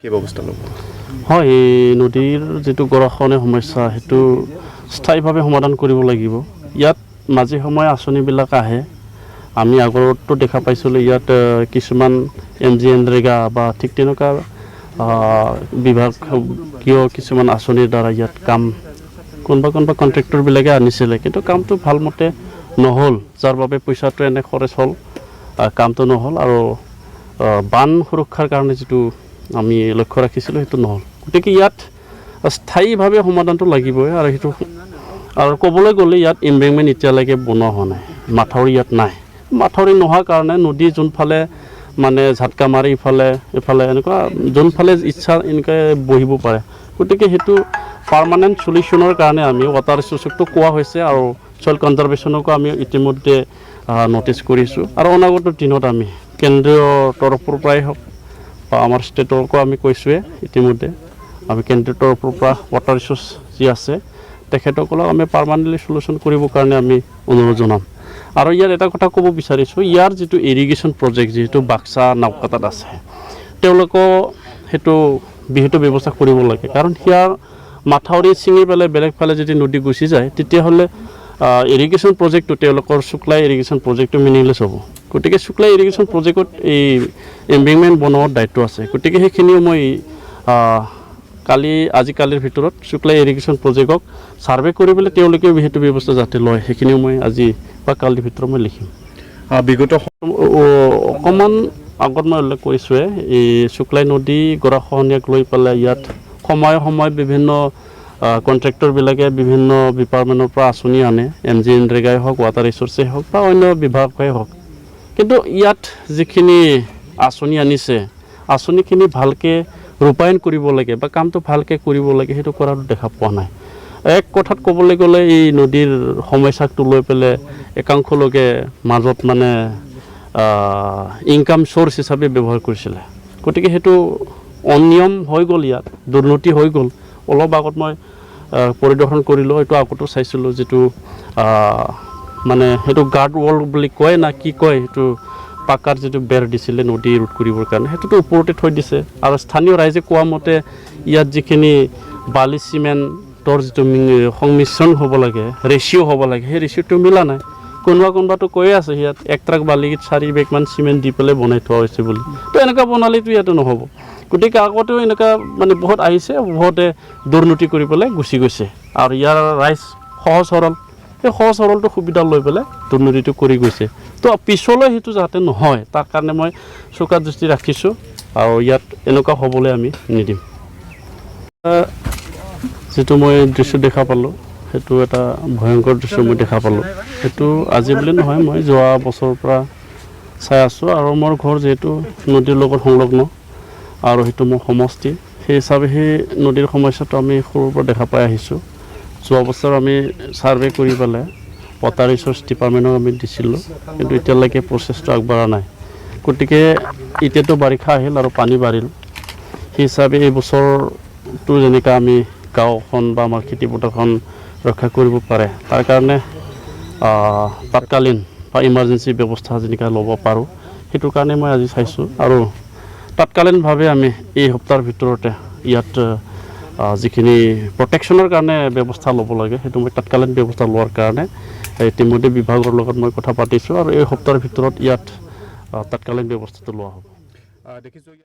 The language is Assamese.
কি ব্যৱস্থা ল'ব? হয়, এই নদীৰ যিটো গৰাখহনীয়া সমস্যা সেইটো স্থায়ীভাৱে সমাধান কৰিব লাগিব। ইয়াত মাজে সময়ে আঁচনিবিলাক আহে। আমি আগতো দেখা পাইছিলোঁ ইয়াত কিছুমান MGNREGA বা ঠিক তেনেকুৱা বিভাগীয় কিছুমান আঁচনিৰ দ্বাৰা ইয়াত কাম কোনোবা কণ্ট্ৰেক্টৰবিলাকে আনিছিলে, কিন্তু কামটো ভালমতে নহ'ল, যাৰ বাবে পইচাটো এনে খৰচ হ'ল, কামটো নহ'ল। আৰু বান সুৰক্ষাৰ কাৰণে যিটো আমি লক্ষ্য ৰাখিছিলোঁ সেইটো নহ'ল। গতিকে ইয়াত স্থায়ীভাৱে সমাধানটো লাগিবই। আৰু সেইটো আৰু ক'বলৈ গ'লে ইয়াত এম্বেংকমেণ্ট এতিয়ালৈকে বনোৱা হোৱা নাই, মাথাউৰি ইয়াত নাই। মাথাউৰি নোহোৱাৰ কাৰণে নদী যোনফালে মানে ঝাটকা মাৰি ইফালে এনেকুৱা যোনফালে ইচ্ছা এনেকৈ বহিব পাৰে। গতিকে সেইটো পাৰ্মানেণ্ট চলিউশ্যনৰ কাৰণে আমি ৱাটাৰ ৰিচোৰ্চকটো কোৱা হৈছে আৰু চইল কনজাৰ্ভেশ্যনকো আমি ইতিমধ্যে নটিচ কৰিছোঁ। আৰু অনাগত দিনত আমি কেন্দ্ৰীয় তৰফৰ পৰাই হওক বা আমাৰ ষ্টেটকো আমি কৈছোঁৱে ইতিমধ্যে, আমি কেন্দ্ৰীয় তৰফৰ পৰা ৱাটাৰ ৰিচোৰ্চ যি আছে তেখেতসকলক আমি পাৰ্মানেণ্টলি চলিউশ্যন কৰিবৰ কাৰণে আমি অনুৰোধ জনাম। আৰু ইয়াৰ এটা কথা ক'ব বিচাৰিছোঁ, ইয়াৰ যিটো ইৰিগেশ্যন প্ৰজেক্ট যিহেতু বাক্সা নাওকাটাত আছে, তেওঁলোকক সেইটো বিহিত ব্যৱস্থা কৰিব লাগে। কাৰণ ইয়াৰ মাথাউৰি ছিঙি পেলাই বেলেগ ফালে যদি নদী গুচি যায় তেতিয়াহ'লে ইৰিগেশ্যন প্ৰজেক্টটো তেওঁলোকৰ শুক্লাই ইৰিগেশ্যন প্ৰজেক্টটো মিনিংলেছ হ'ব। গতিকে শুক্লাই ইৰিগেশ্যন প্ৰজেক্টত এই এম্বেংকমেণ্ট বনোৱাৰ দায়িত্ব আছে। গতিকে সেইখিনিও মই আজিকালিৰ ভিতৰত শুক্লাই ইৰিগেশ্যন প্ৰজেক্টক ছাৰ্ভে কৰিবলৈ তেওঁলোকে বিহিত ব্যৱস্থা যাতে লয় সেইখিনিও মই আজি বা কালিৰ ভিতৰত মই লিখিম। বিগত অকণমান আগত মই উল্লেখ কৰিছোঁৱে, এই শুক্লাই নদী গৰাখহনীয়াক লৈ পেলাই ইয়াত সময়ে বিভিন্ন কণ্ট্ৰেক্টৰবিলাকে বিভিন্ন ডিপাৰ্টমেণ্টৰ পৰা আঁচনি আনে, MGNREGAই হওক, ৱাটাৰ ৰিচোৰ্চেই হওক বা অন্য বিভাগেই হওক। কিন্তু ইয়াত যিখিনি আঁচনি আনিছে, আঁচনিখিনি ভালকৈ ৰূপায়ণ কৰিব লাগে বা কামটো ভালকৈ কৰিব লাগে, সেইটো কৰাটো দেখা পোৱা নাই। এক কথাত ক'বলৈ গ'লে এই নদীৰ সমস্যাটো লৈ পেলাই একাংশ লোকে মাজত মানে ইনকাম চ'ৰ্চ হিচাপে ব্যৱহাৰ কৰিছিলে। গতিকে সেইটো অনিয়ম হৈ গ'ল, ইয়াত দুৰ্নীতি হৈ গ'ল। অলপ আগত মই পৰিদৰ্শন কৰিলোঁ, এইটো আগতো চাইছিলোঁ, যিটো মানে সেইটো গাৰ্ড ৱাল বুলি কয় না কি কয়, সেইটো পাকাৰ যিটো বেৰ দিছিলে নদী ৰোধ কৰিবৰ কাৰণে, সেইটোতো ওপৰতে থৈ দিছে। আৰু স্থানীয় ৰাইজে কোৱা মতে ইয়াত যিখিনি বালি চিমেণ্টৰ যিটো সংমিশ্ৰণ হ'ব লাগে, ৰেচিঅ' হ'ব লাগে, সেই ৰেচিঅ'টো মিলা নাই। কোনোবাটো কৈয়ে আছে ইয়াত 1 ট্ৰাক বালিত 4 বেগমান চিমেণ্ট দি পেলাই বনাই থোৱা হৈছে বুলি। তো এনেকুৱা বনালেতো ইয়াতে নহ'ব। গতিকে আগতেও এনেকুৱা মানে বহুত আহিছে, বহুতে দুৰ্নীতি কৰি পেলাই গুচি গৈছে। আৰু ইয়াৰ ৰাইজ সহজ সৰল, সেই সহজ সৰলটো সুবিধা লৈ পেলাই দুৰ্নীতিটো কৰি গৈছে। তো পিছলৈ সেইটো যাতে নহয় তাৰ কাৰণে মই চোকা দৃষ্টি ৰাখিছোঁ আৰু ইয়াত এনেকুৱা হ'বলৈ আমি নিদিম। যিটো মই দৃশ্য দেখা পালোঁ সেইটো এটা ভয়ংকৰ দৃশ্য মই দেখা পালোঁ। সেইটো আজি বুলি নহয়, মই যোৱা বছৰৰ পৰা চাই আছোঁ। আৰু মোৰ ঘৰ যিহেতু নদীৰ লগত সংলগ্ন আৰু সেইটো মোৰ সমষ্টি, সেই হিচাপে সেই নদীৰ সমস্যাটো আমি সৰুৰ পৰা দেখা পাই আহিছোঁ। যোৱা বছৰ আমি ছাৰ্ভে কৰি পেলাই ৱাটাৰ ৰিচোৰ্চ ডিপাৰ্টমেণ্টক আমি দিছিলোঁ, কিন্তু এতিয়ালৈকে প্ৰচেছটো আগবঢ়া নাই। গতিকে এতিয়াতো বাৰিষা আহিল আৰু পানী বাঢ়িল, সেই হিচাপে এই বছৰটো যেনেকৈ আমি গাঁওখন বা আমাৰ খেতিপথাৰখন ৰক্ষা কৰিব পাৰে তাৰ কাৰণে তৎকালীন বা ইমাৰ্জেঞ্চি ব্যৱস্থা যেনেকৈ ল'ব পাৰোঁ, সেইটোৰ কাৰণে মই আজি চাইছোঁ। আৰু তৎকালীনভাৱে আমি এই সপ্তাহৰ ভিতৰতে ইয়াত যিখিনি প্ৰটেকশ্যনৰ কাৰণে ব্যৱস্থা ল'ব লাগে সেইটো মই তৎকালীন ব্যৱস্থা লোৱাৰ কাৰণে ইতিমধ্যে বিভাগৰ লগত মই কথা পাতিছোঁ আৰু এই সপ্তাহৰ ভিতৰত ইয়াত তৎকালীন ব্যৱস্থাটো লোৱা হ'ব।